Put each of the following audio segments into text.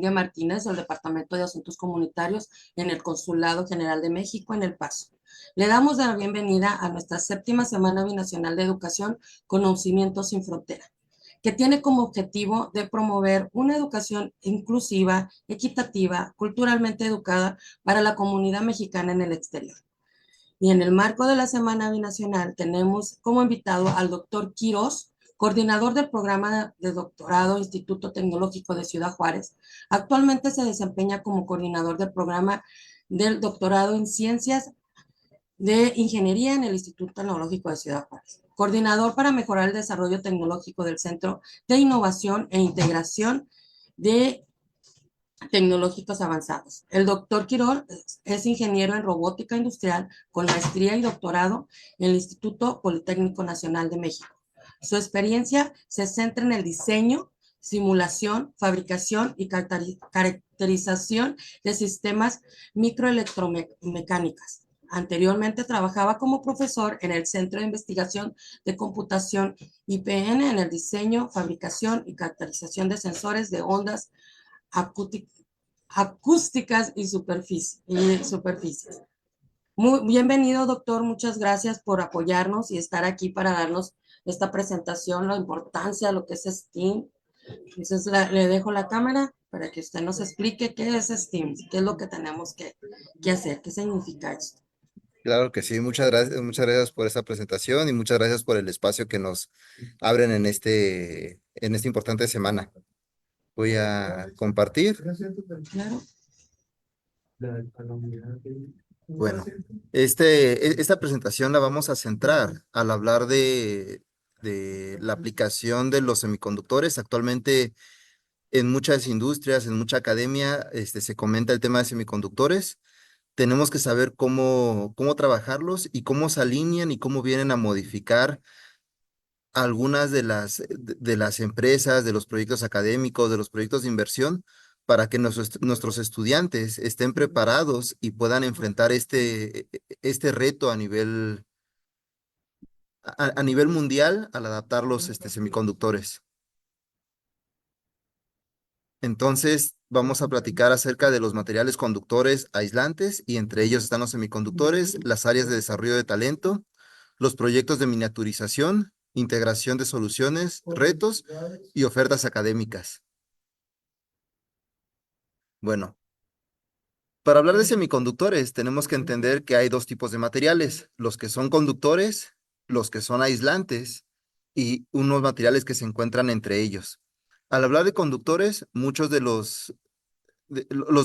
Domínguez Martínez del Departamento de Asuntos Comunitarios en el Consulado General de México en El Paso. Le damos la bienvenida a nuestra séptima Semana Binacional de Educación Conocimiento sin Frontera, que tiene como objetivo de promover una educación inclusiva, equitativa, culturalmente educada para la comunidad mexicana en el exterior. Y en el marco de la Semana Binacional tenemos como invitado al doctor Quirós, coordinador del programa de doctorado Instituto Tecnológico de Ciudad Juárez. Actualmente se desempeña como coordinador del programa del doctorado en Ciencias de Ingeniería en el Instituto Tecnológico de Ciudad Juárez. Coordinador para mejorar el desarrollo tecnológico del Centro de Innovación e Integración de Tecnológicos Avanzados. El doctor Quirós es ingeniero en robótica industrial con maestría y doctorado en el Instituto Politécnico Nacional de México. Su experiencia se centra en el diseño, simulación, fabricación y caracterización de sistemas microelectromecánicas. Anteriormente trabajaba como profesor en el Centro de Investigación de Computación IPN en el diseño, fabricación y caracterización de sensores de ondas acústicas y superficies. Muy bienvenido, doctor. Muchas gracias por apoyarnos y estar aquí para darnos esta presentación, la importancia de lo que es STEAM. Entonces, le dejo la cámara para que usted nos explique qué es STEAM, qué es lo que tenemos que hacer, qué significa esto. Claro que sí, muchas gracias por esta presentación y muchas gracias por el espacio que nos abren en esta importante semana. Voy a compartir. Claro. Bueno, esta presentación la vamos a centrar al hablar de la aplicación de los semiconductores. Actualmente en muchas industrias, en mucha academia, se comenta el tema de semiconductores. Tenemos que saber cómo trabajarlos y cómo se alinean y cómo vienen a modificar algunas de las empresas, de los proyectos académicos, de los proyectos de inversión, para que nuestros estudiantes estén preparados y puedan enfrentar este reto a nivel mundial al adaptar los semiconductores. Entonces, vamos a platicar acerca de los materiales conductores aislantes y entre ellos están los semiconductores, las áreas de desarrollo de talento, los proyectos de miniaturización, integración de soluciones, retos y ofertas académicas. Bueno, para hablar de semiconductores tenemos que entender que hay dos tipos de materiales, los que son conductores, los que son aislantes y unos materiales que se encuentran entre ellos. Al hablar de conductores, muchos de los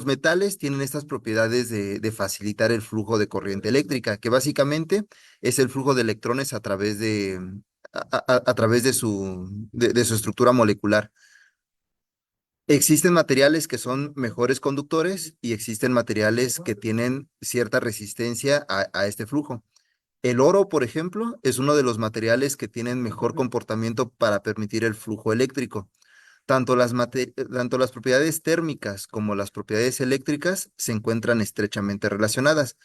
metales tienen estas propiedades de facilitar el flujo de corriente eléctrica, que básicamente es el flujo de electrones a través a través de su estructura molecular. Existen materiales que son mejores conductores y existen materiales que tienen cierta resistencia a este flujo. El oro, por ejemplo, es uno de los materiales que tienen mejor comportamiento para permitir el flujo eléctrico. Tanto las propiedades térmicas como las propiedades eléctricas se encuentran estrechamente relacionadas.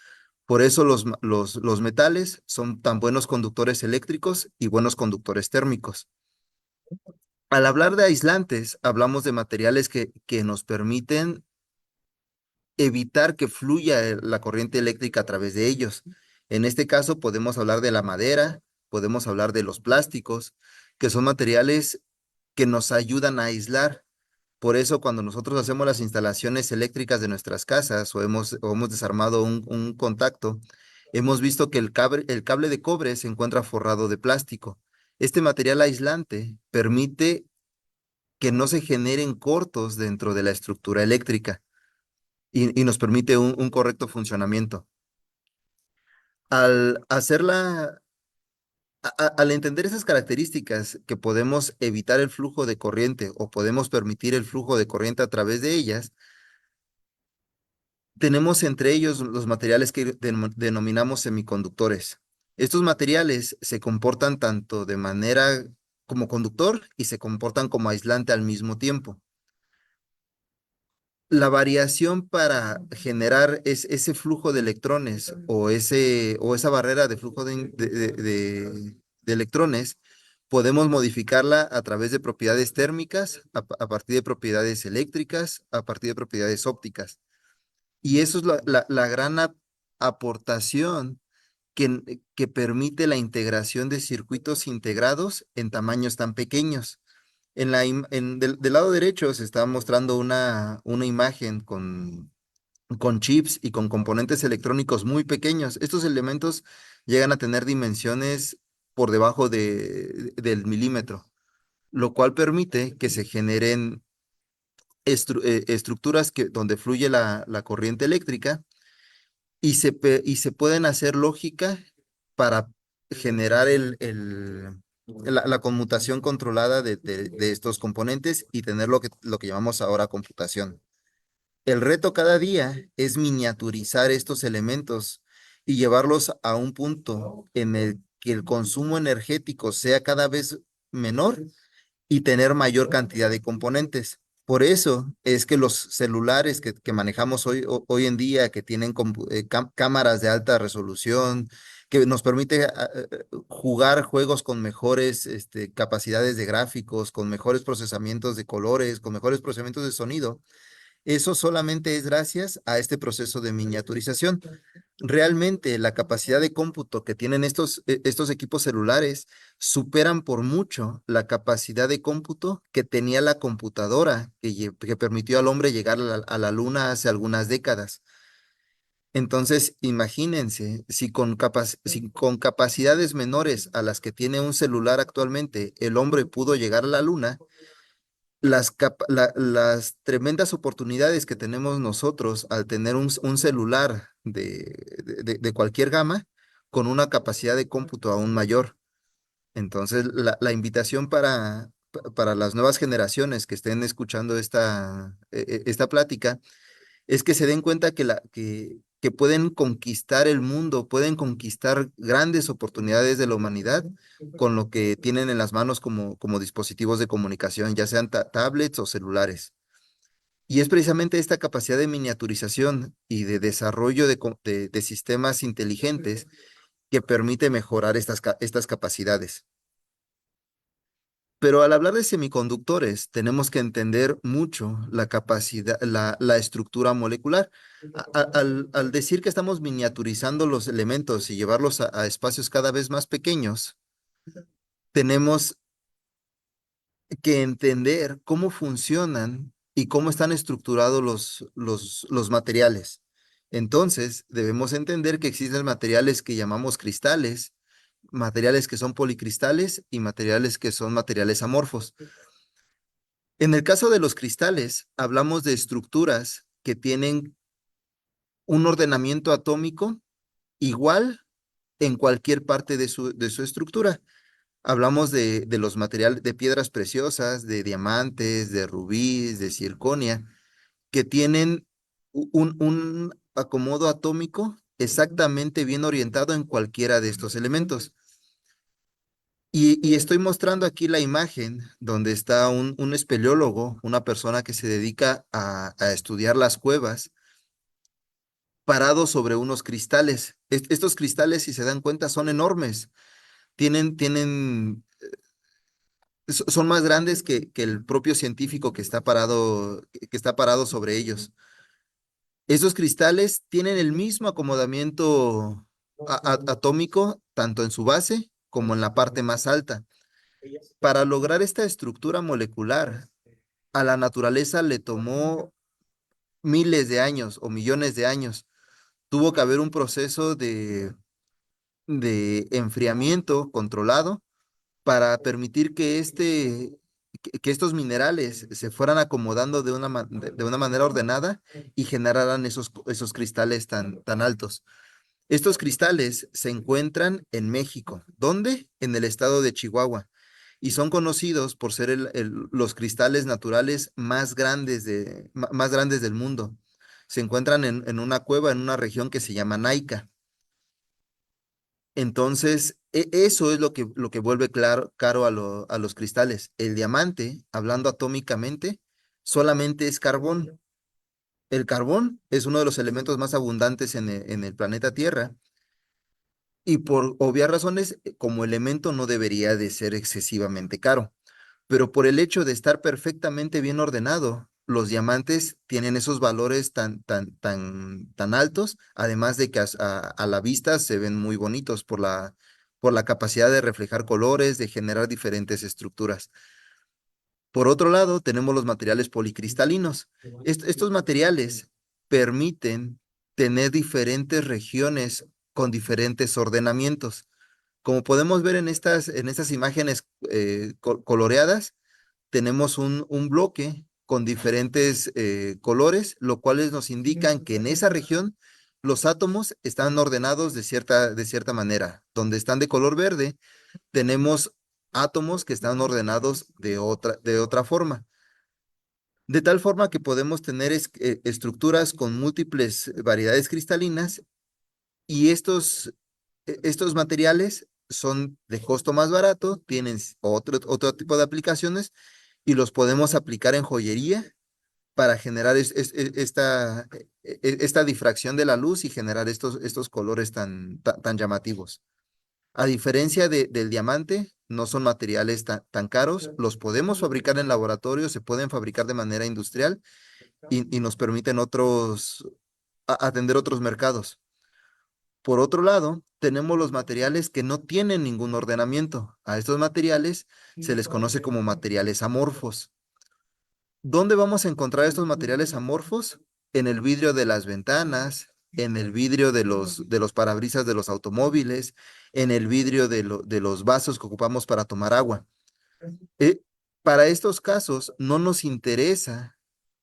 Por eso los metales son tan buenos conductores eléctricos y buenos conductores térmicos. Al hablar de aislantes, hablamos de materiales que nos permiten evitar que fluya la corriente eléctrica a través de ellos. En este caso podemos hablar de la madera, podemos hablar de los plásticos, que son materiales que nos ayudan a aislar. Por eso, cuando nosotros hacemos las instalaciones eléctricas de nuestras casas o hemos desarmado un contacto, hemos visto que el cable de cobre se encuentra forrado de plástico. Este material aislante permite que no se generen cortos dentro de la estructura eléctrica y nos permite un correcto funcionamiento. Al hacerla Al entender esas características que podemos evitar el flujo de corriente o podemos permitir el flujo de corriente a través de ellas, tenemos entre ellos los materiales que denominamos semiconductores. Estos materiales se comportan tanto de manera como conductor y se comportan como aislante al mismo tiempo. La variación para generar ese flujo de electrones o esa barrera de flujo de electrones Podemos modificarla a través de propiedades térmicas, a partir de propiedades eléctricas, a partir de propiedades ópticas. Y eso es la gran aportación que permite la integración de circuitos integrados en tamaños tan pequeños. Del lado derecho se está mostrando una imagen con chips y con componentes electrónicos muy pequeños. Estos elementos llegan a tener dimensiones por debajo del milímetro, lo cual permite que se generen estructuras donde fluye la corriente eléctrica y se pueden hacer lógica para generar la conmutación controlada de estos componentes y tener lo que llamamos ahora computación. El reto cada día es miniaturizar estos elementos y llevarlos a un punto en el que el consumo energético sea cada vez menor y tener mayor cantidad de componentes. Por eso es que los celulares que manejamos hoy en día, que tienen cámaras de alta resolución, que nos permite jugar juegos con mejores capacidades de gráficos, con mejores procesamientos de colores, con mejores procesamientos de sonido, eso solamente es gracias a este proceso de miniaturización. Realmente la capacidad de cómputo que tienen estos equipos celulares superan por mucho la capacidad de cómputo que tenía la computadora que permitió al hombre llegar a la luna hace algunas décadas. Entonces, imagínense, si con capacidades menores a las que tiene un celular actualmente, el hombre pudo llegar a la luna, las tremendas oportunidades que tenemos nosotros al tener un celular de cualquier gama con una capacidad de cómputo aún mayor. Entonces, la invitación para las nuevas generaciones que estén escuchando esta plática es que se den cuenta que pueden conquistar el mundo, pueden conquistar grandes oportunidades de la humanidad con lo que tienen en las manos como dispositivos de comunicación, ya sean tablets o celulares. Y es precisamente esta capacidad de miniaturización y de desarrollo de sistemas inteligentes que permite mejorar estas capacidades. Pero al hablar de semiconductores, tenemos que entender mucho la capacidad, la estructura molecular. Al decir que estamos miniaturizando los elementos y llevarlos a espacios cada vez más pequeños, tenemos que entender cómo funcionan y cómo están estructurados los materiales. Entonces, debemos entender que existen materiales que llamamos cristales, materiales que son policristales y materiales que son materiales amorfos. En el caso de los cristales, hablamos de estructuras que tienen un ordenamiento atómico igual en cualquier parte de su estructura. Hablamos de los materiales, de piedras preciosas, de diamantes, de rubíes, de circonia, que tienen un acomodo atómico exactamente bien orientado en cualquiera de estos elementos. Y estoy mostrando aquí la imagen donde está un espeleólogo, una persona que se dedica a estudiar las cuevas, parado sobre unos cristales. Estos cristales, si se dan cuenta, son enormes. Son más grandes que el propio científico que está parado sobre ellos. Esos cristales tienen el mismo acomodamiento atómico, tanto en su base como en la parte más alta. Para lograr esta estructura molecular, a la naturaleza le tomó miles de años o millones de años. Tuvo que haber un proceso de enfriamiento controlado para permitir que estos minerales se fueran acomodando de una manera ordenada y generaran esos cristales tan altos. Estos cristales se encuentran en México. ¿Dónde? En el estado de Chihuahua. Y son conocidos por ser los cristales naturales más grandes del mundo. Se encuentran en una cueva en una región que se llama Naica. Entonces, eso es lo que vuelve caro a los cristales. El diamante, hablando atómicamente, solamente es carbón. El carbón es uno de los elementos más abundantes en el planeta Tierra y por obvias razones, como elemento no debería de ser excesivamente caro. Pero por el hecho de estar perfectamente bien ordenado, los diamantes tienen esos valores tan altos, además de que a la vista se ven muy bonitos por la capacidad de reflejar colores, de generar diferentes estructuras. Por otro lado, tenemos los materiales policristalinos. Estos materiales permiten tener diferentes regiones con diferentes ordenamientos. Como podemos ver en estas imágenes coloreadas, tenemos un bloque con diferentes colores, lo cuales nos indican que en esa región los átomos están ordenados de cierta manera. Donde están de color verde, tenemos átomos que están ordenados de otra forma. De tal forma que podemos tener estructuras con múltiples variedades cristalinas y estos materiales son de costo más barato, tienen otro tipo de aplicaciones y los podemos aplicar en joyería para generar esta difracción de la luz y generar estos colores tan llamativos. A diferencia del diamante, no son materiales tan caros, los podemos fabricar en laboratorio, se pueden fabricar de manera industrial y nos permiten atender otros mercados. Por otro lado, tenemos los materiales que no tienen ningún ordenamiento. A estos materiales se les conoce como materiales amorfos. ¿Dónde vamos a encontrar estos materiales amorfos? En el vidrio de las ventanas, en el vidrio de los parabrisas de los automóviles, en el vidrio de los vasos que ocupamos para tomar agua. Eh, para estos casos no nos interesa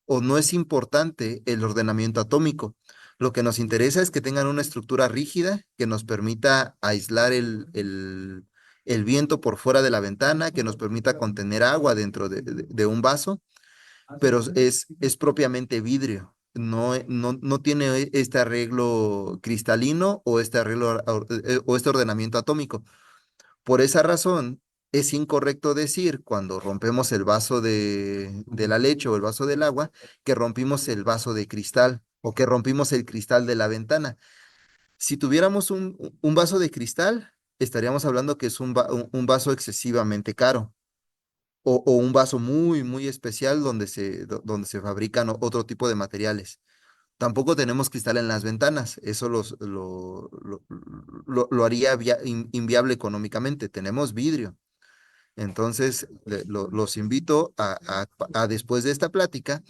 o no es importante el ordenamiento atómico. Lo que nos interesa es que tengan una estructura rígida que nos permita aislar el viento por fuera de la ventana, que nos permita contener agua dentro de un vaso, pero es propiamente vidrio. No tiene este arreglo cristalino o este arreglo o este ordenamiento atómico. Por esa razón, es incorrecto decir cuando rompemos el vaso de la leche o el vaso del agua, que rompimos el vaso de cristal o que rompimos el cristal de la ventana. Si tuviéramos un vaso de cristal, estaríamos hablando que es un vaso excesivamente caro o un vaso muy especial donde se fabrican otro tipo de materiales. Tampoco tenemos cristal en las ventanas, eso lo haría inviable económicamente. Tenemos vidrio. Entonces, los invito a después de esta plática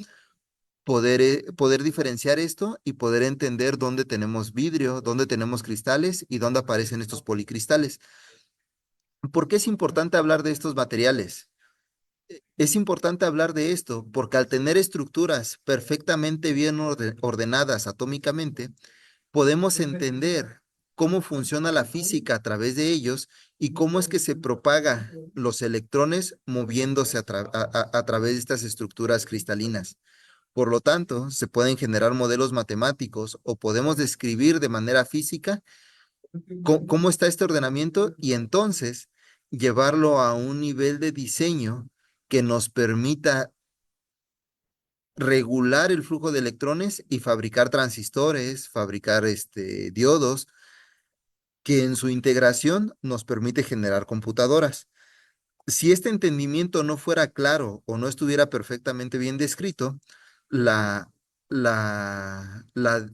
poder diferenciar esto y poder entender dónde tenemos vidrio, dónde tenemos cristales y dónde aparecen estos policristales. ¿Por qué es importante hablar de estos materiales? Es importante hablar de esto porque al tener estructuras perfectamente bien ordenadas atómicamente, podemos entender cómo funciona la física a través de ellos y cómo es que se propaga los electrones moviéndose a través de estas estructuras cristalinas. Por lo tanto, se pueden generar modelos matemáticos o podemos describir de manera física cómo está este ordenamiento y entonces llevarlo a un nivel de diseño que nos permita regular el flujo de electrones y fabricar transistores, fabricar diodos, que en su integración nos permite generar computadoras. Si este entendimiento no fuera claro o no estuviera perfectamente bien descrito, la, la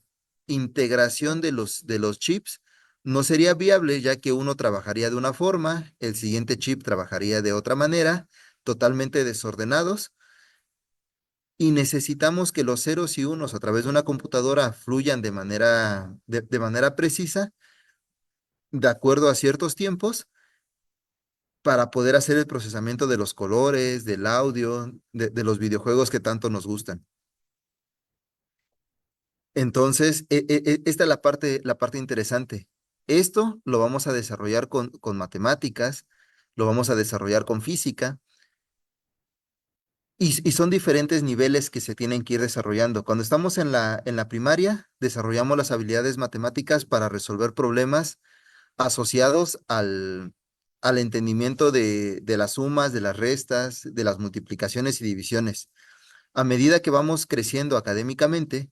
integración de los chips no sería viable, ya que uno trabajaría de una forma, el siguiente chip trabajaría de otra manera, totalmente desordenados, y necesitamos que los ceros y unos a través de una computadora fluyan de manera precisa, de acuerdo a ciertos tiempos para poder hacer el procesamiento de los colores, del audio, de los videojuegos que tanto nos gustan. Entonces, esta es la parte interesante. Esto lo vamos a desarrollar con matemáticas, lo vamos a desarrollar con física, y son diferentes niveles que se tienen que ir desarrollando. Cuando estamos en la primaria, desarrollamos las habilidades matemáticas para resolver problemas asociados al entendimiento de las sumas, de las restas, de las multiplicaciones y divisiones. A medida que vamos creciendo académicamente,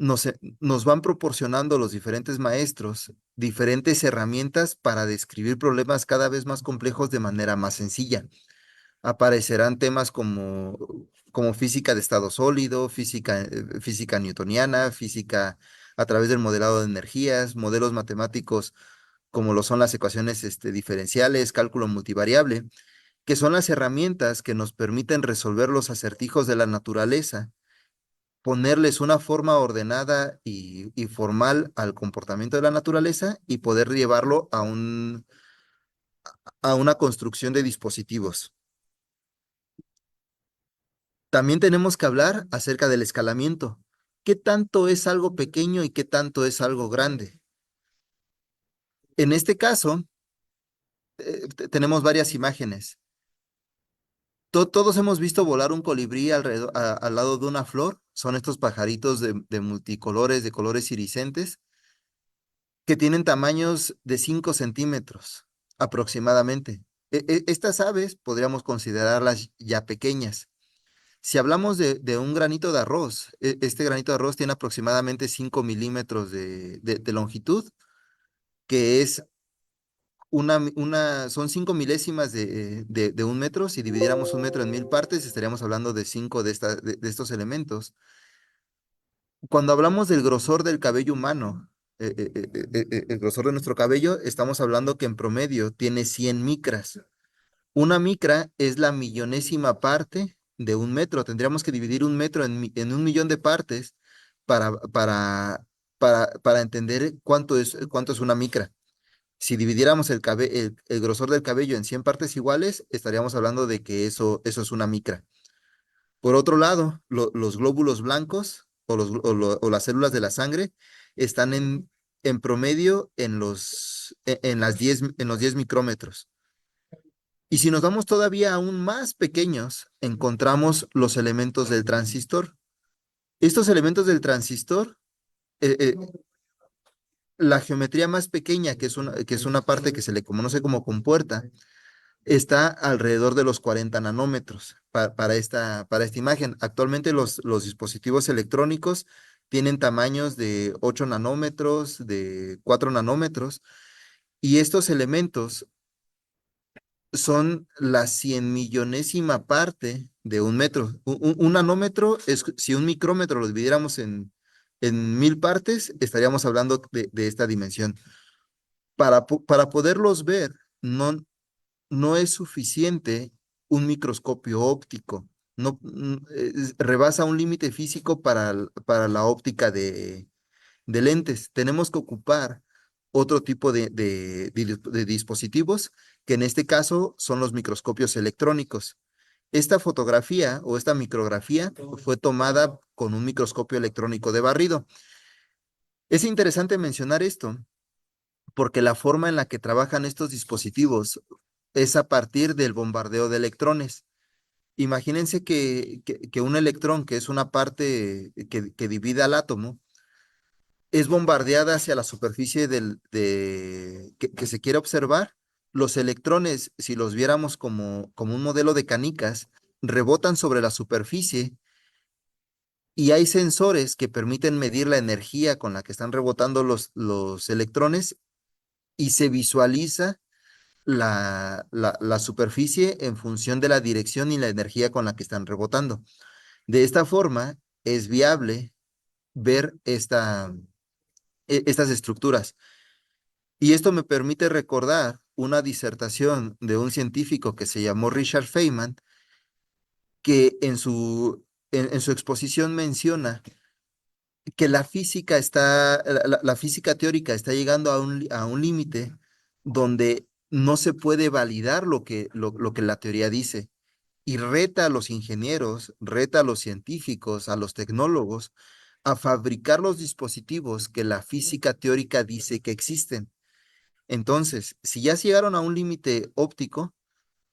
nos van proporcionando los diferentes maestros diferentes herramientas para describir problemas cada vez más complejos de manera más sencilla. Aparecerán temas como física de estado sólido, física newtoniana, física a través del modelado de energías, modelos matemáticos como lo son las ecuaciones diferenciales, cálculo multivariable, que son las herramientas que nos permiten resolver los acertijos de la naturaleza, ponerles una forma ordenada y formal al comportamiento de la naturaleza y poder llevarlo a una construcción de dispositivos. También tenemos que hablar acerca del escalamiento. ¿Qué tanto es algo pequeño y qué tanto es algo grande? En este caso, tenemos varias imágenes. Todos hemos visto volar un colibrí al lado de una flor. Son estos pajaritos de multicolores, de colores irisentes, que tienen tamaños de 5 centímetros aproximadamente. Estas aves podríamos considerarlas ya pequeñas. Si hablamos de un granito de arroz, este granito de arroz tiene aproximadamente 5 milímetros de longitud, que es son 5 milésimas de un metro. Si dividiéramos un metro en 1000 partes, estaríamos hablando de 5 de estos elementos. Cuando hablamos del grosor del cabello humano, el grosor de nuestro cabello, estamos hablando que en promedio tiene 100 micras. Una micra es la millonésima parte de un metro. Tendríamos que dividir un metro en 1 millón de partes para, para, para entender cuánto es una micra. Si dividiéramos el grosor del cabello en 100 partes iguales, estaríamos hablando de que eso es una micra. Por otro lado, los glóbulos blancos o las células de la sangre están en promedio en los 10 micrómetros. Y si nos vamos todavía aún más pequeños, encontramos los elementos del transistor. Estos elementos del transistor, eh, eh, la geometría más pequeña, que es una parte que se le conoce como compuerta, está alrededor de los 40 nanómetros para esta imagen. Actualmente los dispositivos electrónicos tienen tamaños de 8 nanómetros, de 4 nanómetros, y estos elementos son la 100 millonésima parte de un metro. Un nanómetro es, si un micrómetro lo dividiéramos en 1000 partes, estaríamos hablando de esta dimensión. Para poderlos ver, no es suficiente un microscopio óptico. No, rebasa un límite físico para la óptica de lentes. Tenemos que ocupar otro tipo de dispositivos, que en este caso son los microscopios electrónicos. Esta fotografía o esta micrografía fue tomada con un microscopio electrónico de barrido. Es interesante mencionar esto porque la forma en la que trabajan estos dispositivos es a partir del bombardeo de electrones. Imagínense que un electrón, que es una parte que divide al átomo, es bombardeada hacia la superficie que se quiere observar. Los electrones, si los viéramos como un modelo de canicas, rebotan sobre la superficie y hay sensores que permiten medir la energía con la que están rebotando los electrones y se visualiza la superficie en función de la dirección y la energía con la que están rebotando. De esta forma, es viable ver estas estructuras. Y esto me permite recordar una disertación de un científico que se llamó Richard Feynman, que en su exposición menciona que la física teórica está llegando a un límite donde no se puede validar lo que la teoría dice. Y reta a los ingenieros, reta a los científicos, a los tecnólogos, a fabricar los dispositivos que la física teórica dice que existen. Entonces, si ya llegaron a un límite óptico,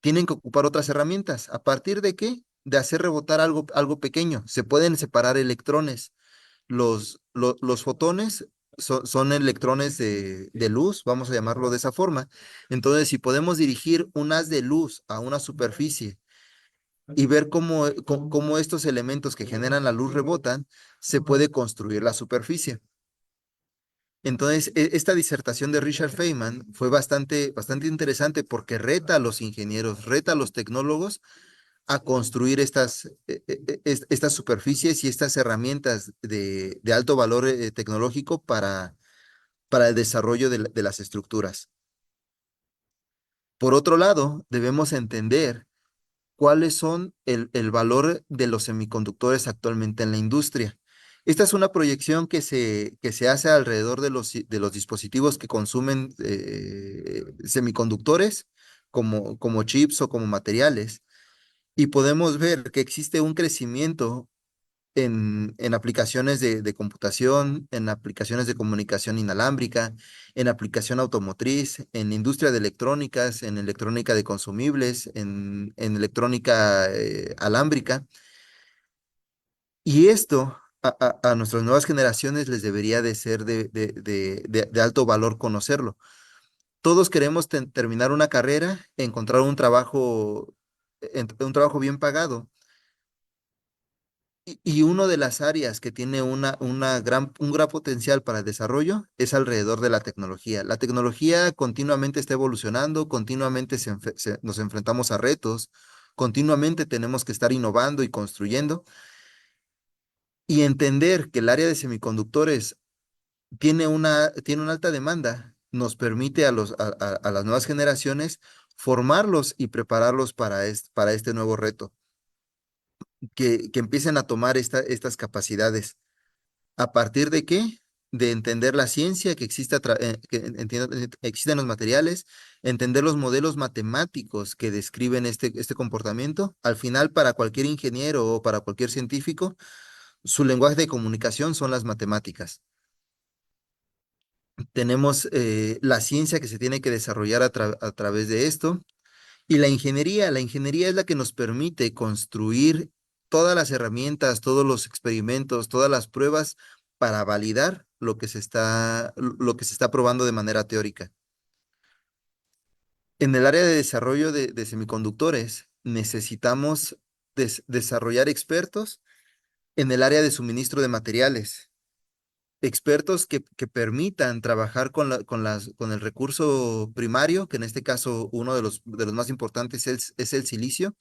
tienen que ocupar otras herramientas. ¿A partir de qué? De hacer rebotar algo pequeño. Se pueden separar electrones. Los fotones son electrones de luz, vamos a llamarlo de esa forma. Entonces, si podemos dirigir un haz de luz a una superficie y ver cómo estos elementos que generan la luz rebotan, se puede construir la superficie. Entonces, esta disertación de Richard Feynman fue bastante interesante porque reta a los ingenieros, reta a los tecnólogos a construir estas superficies y estas herramientas de alto valor tecnológico para el desarrollo de las estructuras. Por otro lado, debemos entender cuáles son el valor de los semiconductores actualmente en la industria. Esta es una proyección que se hace alrededor de los dispositivos que consumen semiconductores como chips o como materiales. Y podemos ver que existe un crecimiento en aplicaciones de computación, en aplicaciones de comunicación inalámbrica, en aplicación automotriz, en industria de electrónicas, en electrónica de consumibles, en electrónica alámbrica. Y esto a nuestras nuevas generaciones les debería de ser de alto valor conocerlo. Todos queremos terminar una carrera, encontrar un trabajo bien pagado. Y una de las áreas que tiene un gran potencial para el desarrollo es alrededor de la tecnología. La tecnología continuamente está evolucionando, continuamente nos enfrentamos a retos, continuamente tenemos que estar innovando y construyendo y entender que el área de semiconductores tiene una alta demanda, nos permite a las nuevas generaciones formarlos y prepararlos para este nuevo reto, que empiecen a tomar estas capacidades. ¿A partir de qué? De entender la ciencia que existe, existen los materiales, entender los modelos matemáticos que describen este comportamiento. Al final, para cualquier ingeniero o para cualquier científico, su lenguaje de comunicación son las matemáticas. Tenemos la ciencia que se tiene que desarrollar a través de esto. Y la ingeniería es la que nos permite construir todas las herramientas, todos los experimentos, todas las pruebas para validar lo que se está probando de manera teórica. En el área de desarrollo de semiconductores, necesitamos desarrollar expertos en el área de suministro de materiales, expertos que permitan trabajar con el recurso primario, que en este caso uno de los más importantes es el silicio.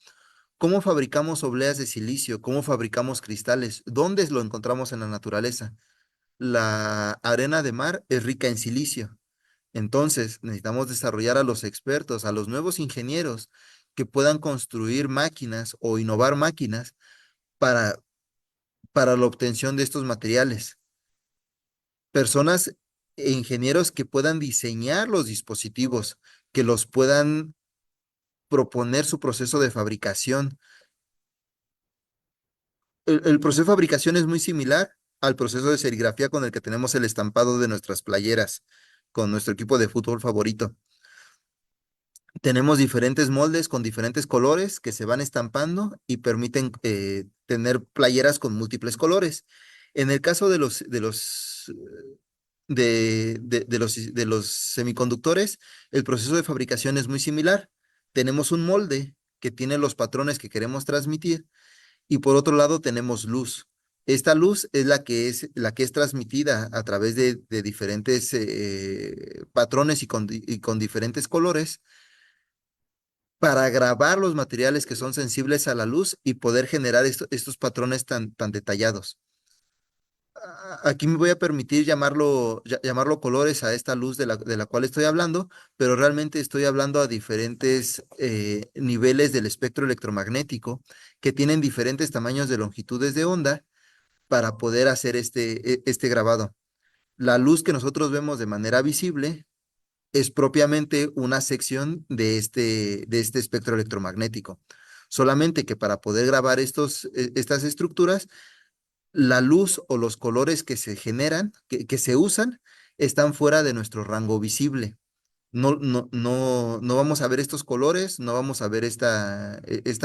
¿Cómo fabricamos obleas de silicio? ¿Cómo fabricamos cristales? ¿Dónde lo encontramos en la naturaleza? La arena de mar es rica en silicio. Entonces, necesitamos desarrollar a los expertos, a los nuevos ingenieros que puedan construir máquinas o innovar máquinas para, para la obtención de estos materiales. Personas e ingenieros que puedan diseñar los dispositivos, que los puedan proponer su proceso de fabricación. El proceso de fabricación es muy similar al proceso de serigrafía con el que tenemos el estampado de nuestras playeras, con nuestro equipo de fútbol favorito. Tenemos diferentes moldes con diferentes colores que se van estampando y permiten tener playeras con múltiples colores. En el caso de los semiconductores, el proceso de fabricación es muy similar. Tenemos un molde que tiene los patrones que queremos transmitir y por otro lado tenemos luz. Esta luz es la que es transmitida a través de diferentes patrones y con diferentes colores para grabar los materiales que son sensibles a la luz y poder generar estos patrones tan detallados. Aquí me voy a permitir llamarlo colores a esta luz de la cual estoy hablando, pero realmente estoy hablando a diferentes niveles del espectro electromagnético que tienen diferentes tamaños de longitudes de onda para poder hacer este grabado. La luz que nosotros vemos de manera visible es propiamente una sección de este espectro electromagnético. Solamente que para poder grabar estas estructuras, la luz o los colores que se generan, que se usan, están fuera de nuestro rango visible. No, no, no, no vamos a ver estos colores, no vamos a ver esta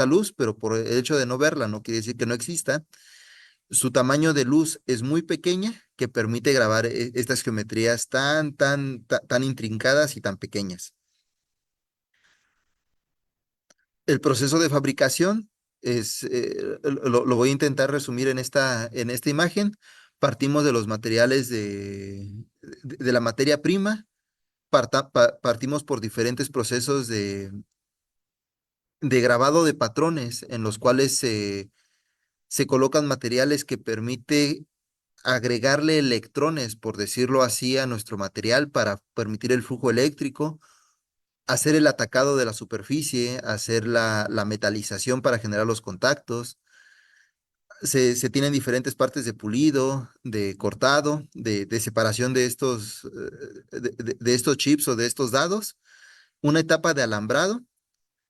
luz, pero por el hecho de no verla no quiere decir que no exista. Su tamaño de luz es muy pequeña, que permite grabar estas geometrías tan intrincadas y tan pequeñas. El proceso de fabricación lo voy a intentar resumir en esta imagen. Partimos de los materiales de la materia prima, partimos por diferentes procesos de grabado de patrones en los cuales se colocan materiales que permite agregarle electrones, por decirlo así, a nuestro material para permitir el flujo eléctrico, hacer el atacado de la superficie, hacer la metalización para generar los contactos. Se tienen diferentes partes de pulido, de cortado, de separación de de estos chips o de estos dados, una etapa de alambrado,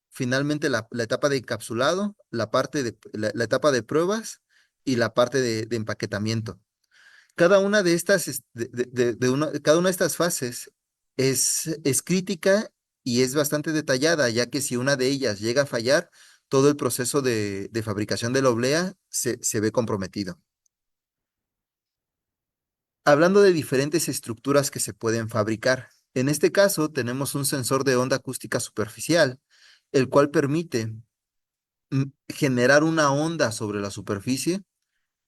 finalmente la etapa de encapsulado, la etapa de pruebas y la parte de empaquetamiento. Cada una de estas, cada una de estas fases es crítica y es bastante detallada, ya que si una de ellas llega a fallar, todo el proceso de fabricación de la oblea se ve comprometido. Hablando de diferentes estructuras que se pueden fabricar, en este caso tenemos un sensor de onda acústica superficial, el cual permite generar una onda sobre la superficie.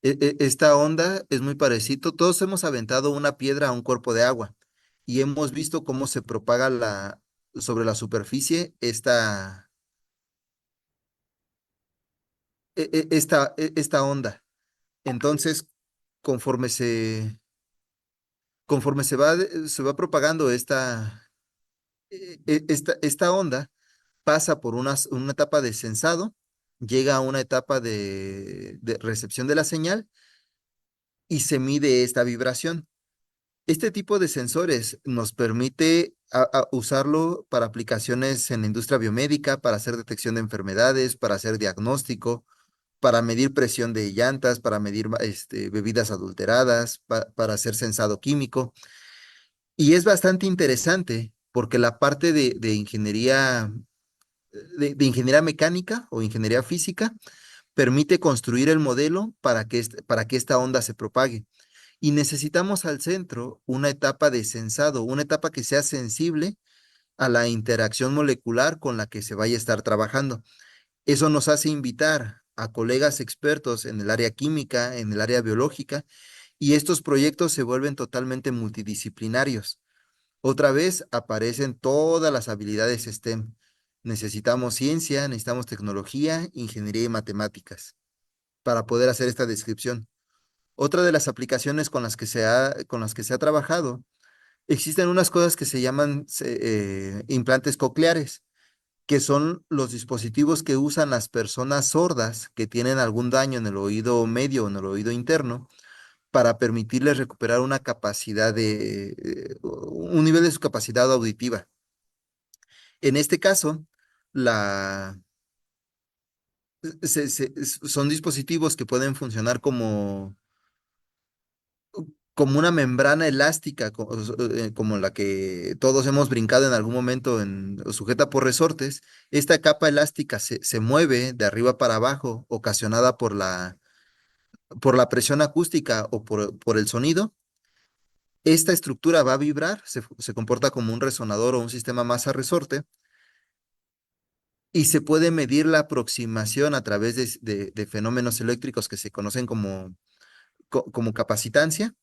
Esta onda es muy parecido. Todos hemos aventado una piedra a un cuerpo de agua y hemos visto cómo se propaga sobre la superficie esta onda. Entonces, conforme se va propagando esta onda, pasa por una etapa de sensado, llega a una etapa de recepción de la señal y se mide esta vibración. Este tipo de sensores nos permite usarlo para aplicaciones en la industria biomédica, para hacer detección de enfermedades, para hacer diagnóstico, para medir presión de llantas, para medir bebidas adulteradas, para hacer sensado químico. Y es bastante interesante porque la parte de ingeniería, de ingeniería mecánica o ingeniería física permite construir el modelo para que esta onda se propague. Y necesitamos al centro una etapa de sensado, una etapa que sea sensible a la interacción molecular con la que se vaya a estar trabajando. Eso nos hace invitar a colegas expertos en el área química, en el área biológica, y estos proyectos se vuelven totalmente multidisciplinarios. Otra vez aparecen todas las habilidades STEM. Necesitamos ciencia, necesitamos tecnología, ingeniería y matemáticas para poder hacer esta descripción. Otra de las aplicaciones con las que se ha trabajado, existen unas cosas que se llaman implantes cocleares, que son los dispositivos que usan las personas sordas que tienen algún daño en el oído medio o en el oído interno para permitirles recuperar una capacidad un nivel de su capacidad auditiva. En este caso, la, son dispositivos que pueden funcionar como una membrana elástica, como la que todos hemos brincado en algún momento sujeta por resortes. Esta capa elástica se mueve de arriba para abajo, ocasionada por la presión acústica o por el sonido. Esta estructura va a vibrar, se comporta como un resonador o un sistema masa resorte, y se puede medir la aproximación a través de fenómenos eléctricos que se conocen como capacitancia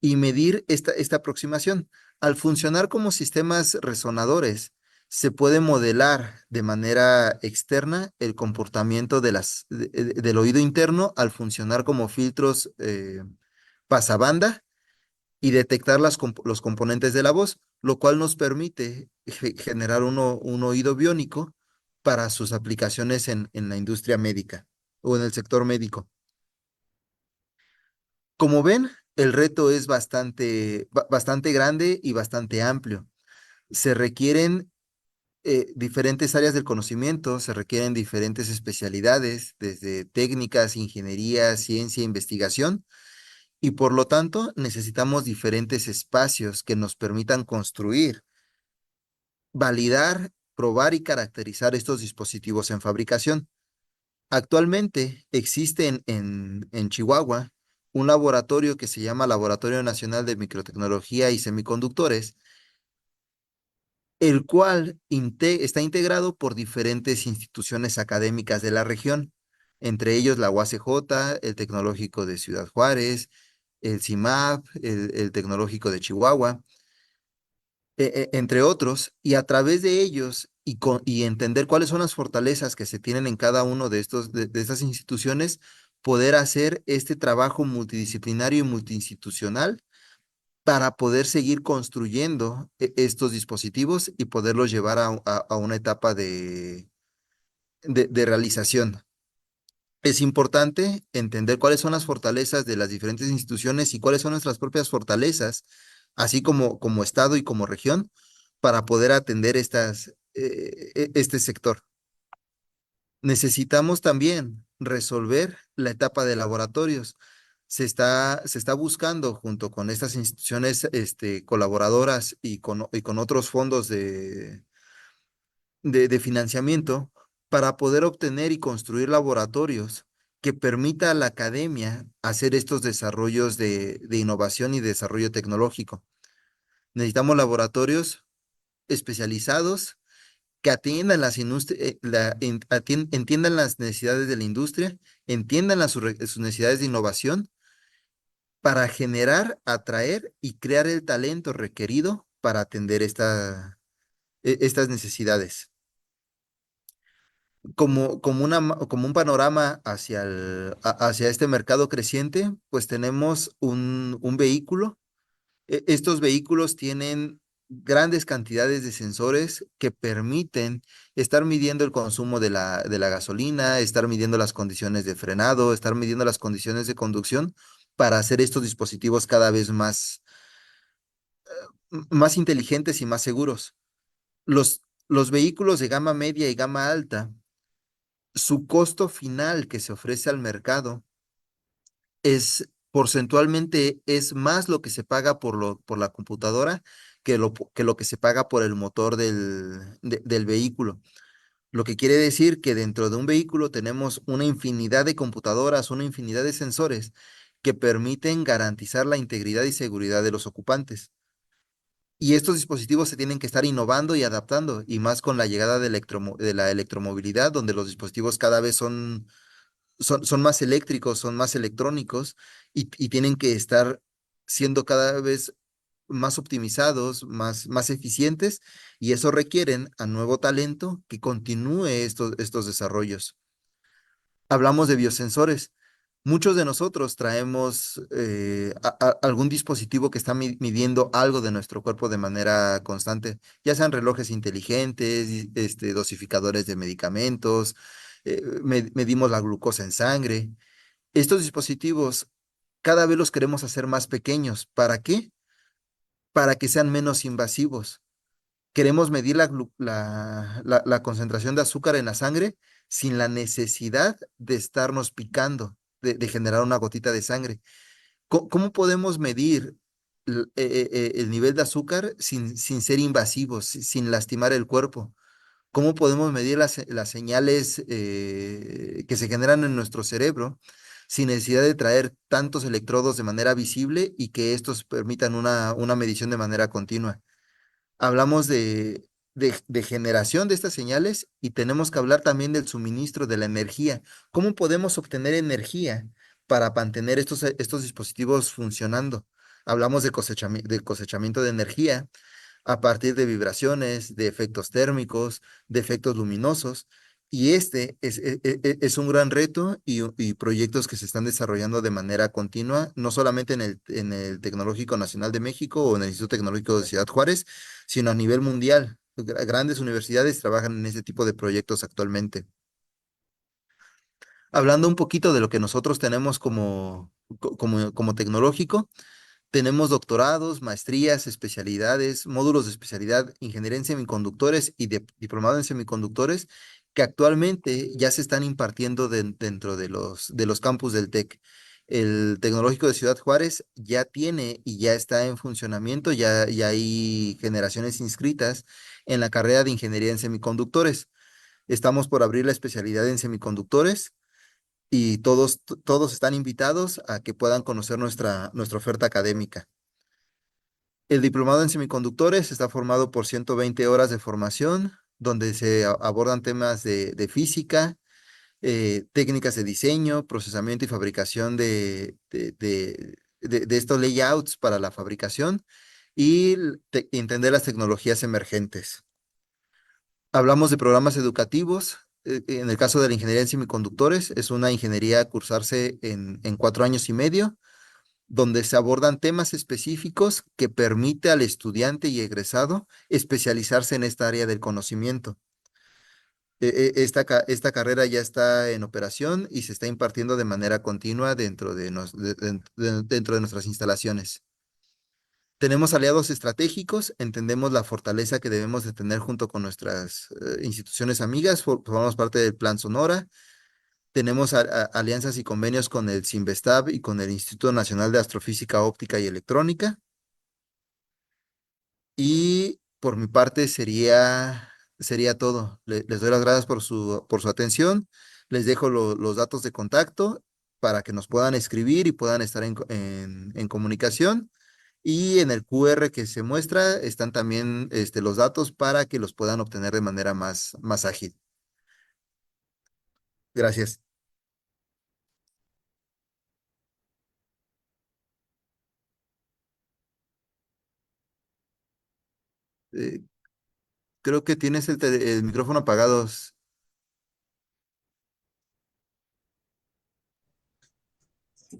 y medir esta aproximación. Al funcionar como sistemas resonadores, se puede modelar de manera externa el comportamiento del oído interno al funcionar como filtros pasabanda y detectar los componentes de la voz, lo cual nos permite generar un oído biónico para sus aplicaciones en la industria médica o en el sector médico. Como ven, el reto es bastante grande y bastante amplio. Se requieren diferentes áreas del conocimiento, se requieren diferentes especialidades, desde técnicas, ingeniería, ciencia, investigación, y por lo tanto necesitamos diferentes espacios que nos permitan construir, validar, probar y caracterizar estos dispositivos en fabricación. Actualmente existe en Chihuahua un laboratorio que se llama Laboratorio Nacional de Microtecnología y Semiconductores. el cual está integrado por diferentes instituciones académicas de la región, entre ellos la UACJ, el Tecnológico de Ciudad Juárez, el CIMAP, el Tecnológico de Chihuahua, entre otros, y a través de ellos y entender cuáles son las fortalezas que se tienen en cada uno de de estas instituciones, poder hacer este trabajo multidisciplinario y multiinstitucional para poder seguir construyendo estos dispositivos y poderlos llevar a una etapa de realización. Es importante entender cuáles son las fortalezas de las diferentes instituciones y cuáles son nuestras propias fortalezas, así como Estado y como región, para poder atender este sector. Necesitamos también resolver la etapa de laboratorios. Se está buscando junto con estas instituciones colaboradoras y con otros fondos de financiamiento para poder obtener y construir laboratorios que permita a la academia hacer estos desarrollos de innovación y desarrollo tecnológico. Necesitamos laboratorios especializados que atiendan entiendan las necesidades de la industria, entiendan sus necesidades de innovación para generar, atraer y crear el talento requerido para atender estas necesidades. Como un panorama hacia este mercado creciente, pues tenemos un vehículo. Estos vehículos tienen grandes cantidades de sensores que permiten estar midiendo el consumo de la gasolina, estar midiendo las condiciones de frenado, estar midiendo las condiciones de conducción para hacer estos dispositivos cada vez más inteligentes y más seguros. Los vehículos de gama media y gama alta, su costo final que se ofrece al mercado porcentualmente es más lo que se paga por la computadora que lo que se paga por el motor del vehículo. Lo que quiere decir que dentro de un vehículo tenemos una infinidad de computadoras, una infinidad de sensores que permiten garantizar la integridad y seguridad de los ocupantes. Y estos dispositivos se tienen que estar innovando y adaptando, y más con la llegada de la electromovilidad, donde los dispositivos cada vez son más eléctricos, son más electrónicos y tienen que estar siendo cada vez más optimizados, más eficientes, y eso requieren a nuevo talento que continúe estos desarrollos. Hablamos de biosensores. Muchos de nosotros traemos algún dispositivo que está midiendo algo de nuestro cuerpo de manera constante, ya sean relojes inteligentes, dosificadores de medicamentos, medimos la glucosa en sangre. Estos dispositivos cada vez los queremos hacer más pequeños. ¿Para qué? Para que sean menos invasivos. Queremos medir la concentración de azúcar en la sangre sin la necesidad de estarnos picando, de generar una gotita de sangre. ¿Cómo podemos medir el nivel de azúcar sin ser invasivos, sin lastimar el cuerpo? ¿Cómo podemos medir las señales que se generan en nuestro cerebro sin necesidad de traer tantos electrodos de manera visible y que estos permitan una medición de manera continua? Hablamos de generación de estas señales y tenemos que hablar también del suministro de la energía. ¿Cómo podemos obtener energía para mantener estos dispositivos funcionando? Hablamos de cosechamiento de energía a partir de vibraciones, de efectos térmicos, de efectos luminosos. Y es un gran reto y proyectos que se están desarrollando de manera continua, no solamente en el Tecnológico Nacional de México o en el Instituto Tecnológico de Ciudad Juárez, sino a nivel mundial. Grandes universidades trabajan en ese tipo de proyectos actualmente. Hablando un poquito de lo que nosotros tenemos como tecnológico, tenemos doctorados, maestrías, especialidades, módulos de especialidad, ingeniería en semiconductores y diplomado en semiconductores que actualmente ya se están impartiendo dentro de los campus del TEC. El Tecnológico de Ciudad Juárez ya tiene y ya está en funcionamiento, ya hay generaciones inscritas en la carrera de ingeniería en semiconductores. Estamos por abrir la especialidad en semiconductores y todos están invitados a que puedan conocer nuestra oferta académica. El diplomado en semiconductores está formado por 120 horas de formación, donde se abordan temas de física, técnicas de diseño, procesamiento y fabricación de estos layouts para la fabricación y entender las tecnologías emergentes. Hablamos de programas educativos. En el caso de la ingeniería en semiconductores, es una ingeniería a cursarse en 4 años y medio, donde se abordan temas específicos que permite al estudiante y egresado especializarse en esta área del conocimiento. Esta carrera ya está en operación y se está impartiendo de manera continua dentro de nuestras instalaciones. Tenemos aliados estratégicos, entendemos la fortaleza que debemos de tener junto con nuestras instituciones amigas, formamos parte del Plan Sonora, tenemos alianzas y convenios con el Sinvestab y con el Instituto Nacional de Astrofísica Óptica y Electrónica. Y por mi parte sería todo. Les doy las gracias por su atención. Les dejo los datos de contacto para que nos puedan escribir y puedan estar en comunicación. Y en el QR que se muestra están también los datos para que los puedan obtener de manera más ágil. Gracias. Eh, Creo que tienes el micrófono apagado.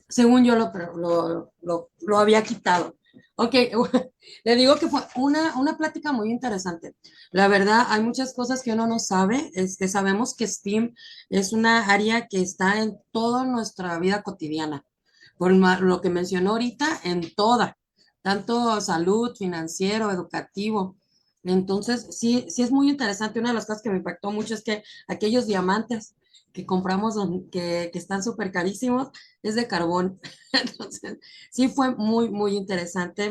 Según yo lo había quitado. Ok, le digo que fue una plática muy interesante. La verdad, hay muchas cosas que uno no sabe. Sabemos que STEAM es una área que está en toda nuestra vida cotidiana. Lo que mencionó ahorita, en toda, tanto salud, financiero, educativo. Entonces, sí, sí es muy interesante. Una de las cosas que me impactó mucho es que aquellos diamantes que compramos, que están súper carísimos, es de carbón. Entonces, sí fue muy, muy interesante.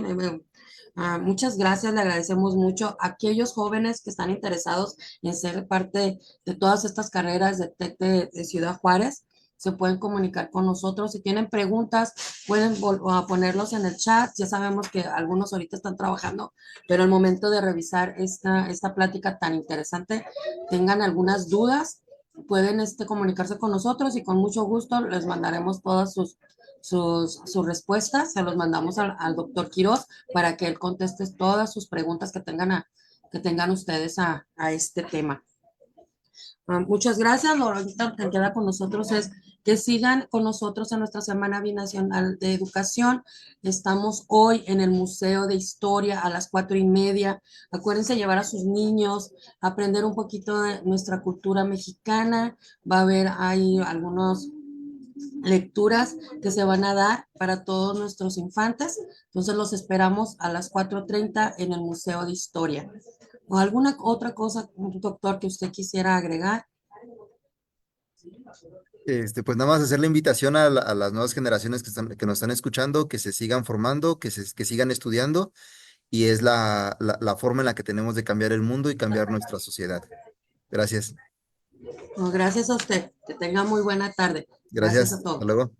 Muchas gracias, le agradecemos mucho a aquellos jóvenes que están interesados en ser parte de todas estas carreras de TEC de Ciudad Juárez. Se pueden comunicar con nosotros. Si tienen preguntas, pueden ponerlos en el chat. Ya sabemos que algunos ahorita están trabajando, pero al momento de revisar esta plática tan interesante, tengan algunas dudas, pueden comunicarse con nosotros y con mucho gusto les mandaremos todas sus respuestas. Se los mandamos al doctor Quiroz para que él conteste todas sus preguntas que tengan ustedes a este tema. Muchas gracias. Lo que queda con nosotros es que sigan con nosotros en nuestra Semana Binacional de Educación. Estamos hoy en el Museo de Historia a las 4:30. Acuérdense llevar a sus niños, aprender un poquito de nuestra cultura mexicana. Va a haber ahí algunos lecturas que se van a dar para todos nuestros infantes. Entonces los esperamos a las 4:30 en el Museo de Historia. ¿O alguna otra cosa, doctor, que usted quisiera agregar? Pues nada más hacer la invitación a las nuevas generaciones que nos están escuchando, que se sigan formando, que sigan estudiando, y es la forma en la que tenemos de cambiar el mundo y cambiar nuestra sociedad. Gracias. No, gracias a usted. Que tenga muy buena tarde. Gracias Gracias. a Hasta todos. luego.